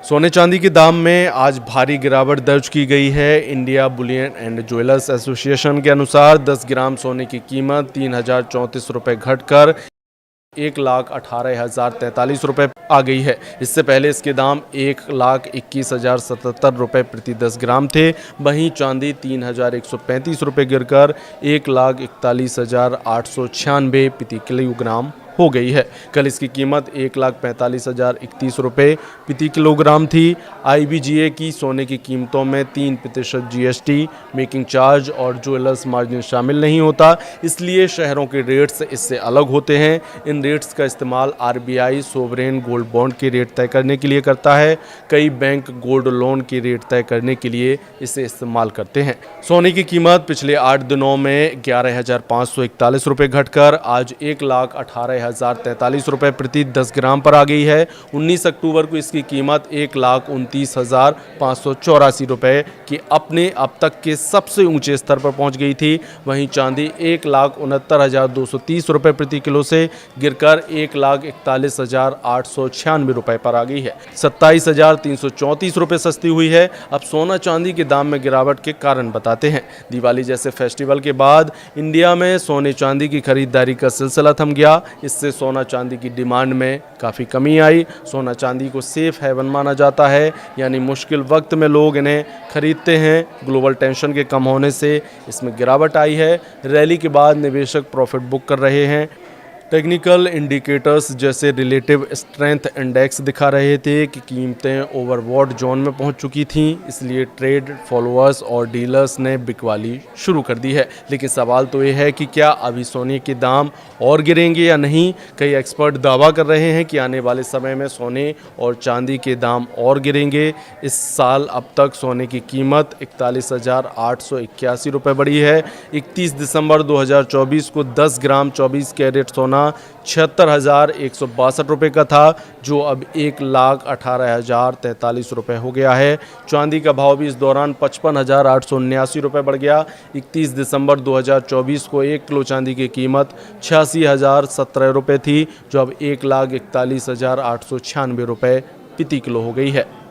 सोने चांदी के दाम में आज भारी गिरावट दर्ज की गई है। India Boolean and jewellers association के अनुसार 10 ग्राम सोने की कीमत 3,034 रुपये घटकर 1,18,043 रुपये आ गई है। इससे पहले इसके दाम 1,21,077 रुपये प्रति 10 ग्राम थे। वहीं चांदी 3,135 रुपये गिरकर 1,41,896 प्रति किलोग्राम हो गई है। कल इसकी कीमत 1,45,031 रुपये प्रति किलोग्राम थी। IBGA की सोने की कीमतों में 3% GST, मेकिंग चार्ज और ज्वेलर्स मार्जिन शामिल नहीं होता, इसलिए शहरों के रेट्स इससे अलग होते हैं। इन रेट्स का इस्तेमाल RBI सोवरेन गोल्ड बॉन्ड के रेट तय करने के लिए करता है। कई बैंक गोल्ड लोन के रेट तय करने के लिए इसे इस्तेमाल करते हैं। सोने की कीमत पिछले 8 दिनों में 11,541 रुपये घटकर आज 1,18,043 रुपये प्रति 10 ग्राम पर आ गई है। 19 अक्टूबर को इसकी कीमत 1,29,584 रुपये की अपने अब तक के सबसे ऊंचे स्तर पर पहुंच गई थी। वहीं चांदी 1,69,230 रुपये प्रति किलो से गिरकर 1,41,896 रुपये पर आ गई है। 27,334 रुपये सस्ती हुई है। अब सोना चांदी के दाम में गिरावट के कारण बताते हैं। दिवाली जैसे फेस्टिवल के बाद इंडिया में सोने चांदी की खरीदारी का सिलसिला थम गया। इससे सोना चांदी की डिमांड में काफ़ी कमी आई। सोना चांदी को सेफ हेवन माना जाता है, यानी मुश्किल वक्त में लोग इन्हें खरीदते हैं। ग्लोबल टेंशन के कम होने से इसमें गिरावट आई है। रैली के बाद निवेशक प्रॉफिट बुक कर रहे हैं। टेक्निकल इंडिकेटर्स जैसे रिलेटिव स्ट्रेंथ इंडेक्स दिखा रहे थे कि कीमतें ओवरबॉट जोन में पहुंच चुकी थीं, इसलिए ट्रेड फॉलोअर्स और डीलर्स ने बिकवाली शुरू कर दी है। लेकिन सवाल तो ये है कि क्या अभी सोने के दाम और गिरेंगे या नहीं। कई एक्सपर्ट दावा कर रहे हैं कि आने वाले समय में सोने और चांदी के दाम और गिरेंगे। इस साल अब तक सोने की कीमत 41,881 रुपये बढ़ी है। 31 दिसंबर 2024 को 10 ग्राम 24 कैरेट सोना 76,162 रुपये का था, जो अब 1,18,043 रुपये हो गया है। चांदी का भाव भी इस दौरान 55,879 रुपये बढ़ गया। 31 दिसंबर 2024 को 1 किलो चांदी की कीमत 86,017 रुपये थी, जो अब 1,41,896 रुपये प्रति किलो हो गई है।